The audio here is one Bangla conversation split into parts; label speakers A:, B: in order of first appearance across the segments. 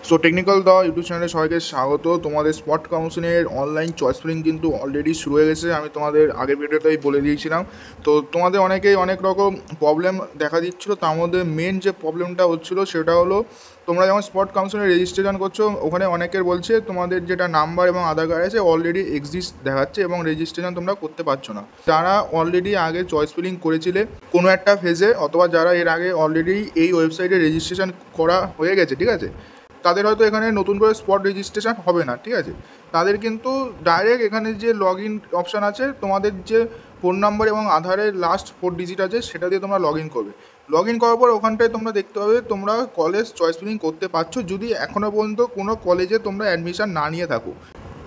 A: সো টেকনিক্যাল দ্য ইউটিউব চ্যানেলে সবাইকে স্বাগত। তোমাদের স্পট কাউন্সিলের অনলাইন চয়েস ফিলিং কিন্তু অলরেডি শুরু হয়ে গেছে। আমি তোমাদের আগের ভিডিওতেই বলে দিয়েছিলাম। তো তোমাদের অনেকেই অনেক রকম প্রবলেম দেখা দিচ্ছিলো। তার মধ্যে মেন যে প্রবলেমটা হচ্ছিলো সেটা হলো, তোমরা যখন স্পট কাউন্সিলে রেজিস্ট্রেশন করছো, ওখানে অনেকের বলছে তোমাদের যেটা নাম্বার এবং আধার কার্ড আছে অলরেডি এক্সিস্ট দেখাচ্ছে এবং রেজিস্ট্রেশন তোমরা করতে পারছো না। যারা অলরেডি আগে চয়েস ফিলিং করেছিলে কোনো একটা ফেজে, অথবা যারা এর আগে অলরেডি এই ওয়েবসাইটে রেজিস্ট্রেশন করা হয়ে গেছে, ঠিক আছে, তাদের হয়তো এখানে নতুন করে স্পট রেজিস্ট্রেশন হবে না, ঠিক আছে। তাদের কিন্তু ডাইরেক্ট এখানে যে লগ ইন অপশান আছে, তোমাদের যে ফোন নাম্বার এবং আধারের লাস্ট 4 ডিজিট আছে সেটা দিয়ে তোমরা লগ ইন করবে। লগ ইন করার পর ওখানটায় তোমরা দেখতে পাবে তোমরা কলেজ চয়েস ফিলিং করতে পারছো, যদি এখনও পর্যন্ত কোনো কলেজে তোমরা অ্যাডমিশান না নিয়ে থাকো।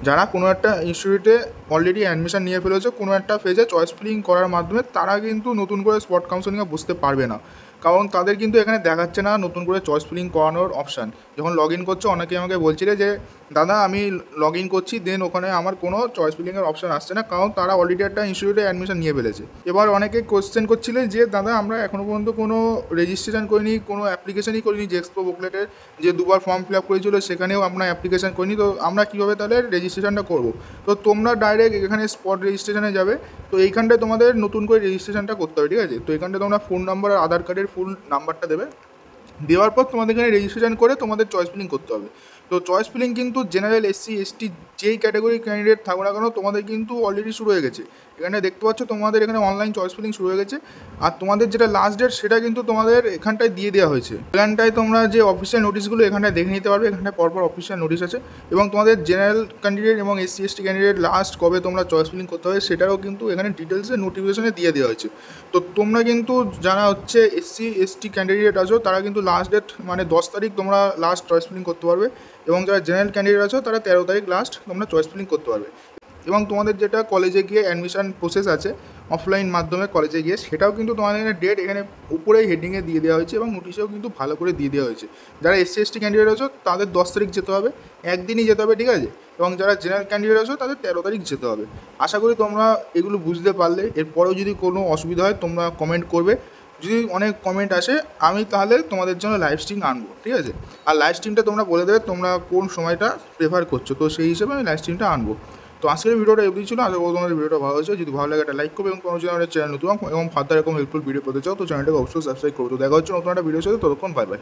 A: যারা কোনো একটা ইনস্টিটিউটে অলরেডি অ্যাডমিশান নিয়ে ফেলেছো কোনো একটা ফেজে চয়েস ফিলিং করার মাধ্যমে, তারা কিন্তু নতুন করে স্পট কাউন্সিলিংয়ে বসতে পারবে না, কারণ তাদের কিন্তু এখানে দেখাচ্ছে না নতুন করে চয়েস ফিলিং করানোর অপশান। যখন লগ ইন করছো, অনেকে আমাকে বলছিলে যে দাদা আমি লগ ইন করছি, দেন ওখানে আমার কোনো চয়েস ফিলিংয়ের অপশান আসছে না, কারণ তারা অলরেডি একটা ইনস্টিটিউটে অ্যাডমিশন নিয়ে ফেলেছে। এবার অনেকে কোয়েশ্চেন করছিলেন যে দাদা আমরা এখনও পর্যন্ত কোনো রেজিস্ট্রেশন করিনি, কোনো অ্যাপ্লিকেশনই করিনি, যে এক্সপো বুকলেটের যে দুবার ফর্ম ফিল আপ করেছিল সেখানেও আমরা অ্যাপ্লিকেশন করিনি, তো আমরা কীভাবে তাহলে রেজিস্ট্রেশনটা করবো? তো তোমরা ডাইরেক্ট এখানে স্পট রেজিস্ট্রেশনে যাবে। তো এইখানটায় তোমাদের নতুন করে রেজিস্ট্রেশনটা করতে হবে, ঠিক আছে। তো এখানটায় তোমরা ফোন নাম্বার আর আধার কার্ডের ফুল নাম্বারটা দেবে। দেওয়ার পর তোমাদের এখানে রেজিস্ট্রেশন করে তোমাদের চয়েস ফিলিং করতে হবে। তো চয়েস ফিলিং কিন্তু জেনারেল, এসসি, এসটি যেই ক্যাটাগরির ক্যান্ডিডেট থাকো না কেন, তোমাদের কিন্তু অলরেডি শুরু হয়ে গেছে। এখানে দেখতে পাচ্ছ তোমাদের এখানে অনলাইন চয়েস ফিলিং শুরু হয়ে গেছে। আর তোমাদের যেটা লাস্ট ডেট সেটা কিন্তু তোমাদের এখানটায় দিয়ে দেওয়া হয়েছে। এখানটায় তোমরা যে অফিসিয়াল নোটিশগুলো এখানটায় দেখে নিতে পারবে, এখানটায় পরপর অফিসিয়াল নোটিশ আছে। এবং তোমাদের জেনারেল ক্যান্ডিডেট এবং এসসি, এসটি ক্যান্ডিডেট লাস্ট কবে তোমরা চয়েস ফিলিং করতে হবে সেটাও কিন্তু এখানে ডিটেলসে নোটিফিকেশনে দিয়ে দেওয়া হয়েছে। তো তোমরা কিন্তু যারা হচ্ছে এসসি, এসটি ক্যান্ডিডেট আছো, তারা কিন্তু লাস্ট ডেট মানে 10 তারিখ তোমরা লাস্ট চয়েস ফিলিং করতে পারবে। এবং যারা জেনারেল ক্যান্ডিডেট আছো তারা 13 তারিখ লাস্ট তোমরা চয়েস ফিলিং করতে পারবে। এবং তোমাদের যেটা কলেজে গিয়ে অ্যাডমিশন প্রসেস আছে অফলাইন মাধ্যমে কলেজে গিয়ে, সেটাও কিন্তু তোমাদের এখানে ডেট এখানে উপরেই হেডিংয়ে দিয়ে দেওয়া হয়েছে এবং নোটিশেও কিন্তু ভালো করে দিয়ে দেওয়া হয়েছে। যারা এসসি, এসটি ক্যান্ডিডেট আছো তাদের 10 তারিখ যেতে হবে, একদিনই যেতে হবে, ঠিক আছে। এবং যারা জেনারেল ক্যান্ডিডেট আছো তাদের 13 তারিখ যেতে হবে। আশা করি তোমরা এগুলো বুঝতে পারলে। এরপরেও যদি কোনো অসুবিধা হয় তোমরা কমেন্ট করবে। যদি অনেক কমেন্ট আসে আমি তাহলে তোমাদের জন্য লাইভ স্ট্রিম আনবো, ঠিক আছে। আর লাইভ স্ট্রিমটা তোমরা বলে দেবে তোমরা কোন সময়টা প্রেফার করছো, তো সেই হিসেবে আমি লাইভ স্ট্রিমটা আনবো। তো আজকের ভিডিওটা এমনি ছিল। আশা করি তোমাদের ভিডিওটা ভালো হয়েছে। যদি ভালো লাগে একটা লাইক করবে এবং কোনো যদি আমাদের চ্যানেল নতুন এবং ফার্দার এরকম হেল্পফুল ভিডিও পেতে চাও তো চ্যানেলটাকে অবশ্যই সাবস্ক্রাইব করো। তো দেখা হচ্ছে নতুন একটা ভিডিওর সাথে, ততক্ষণ বাই বাই।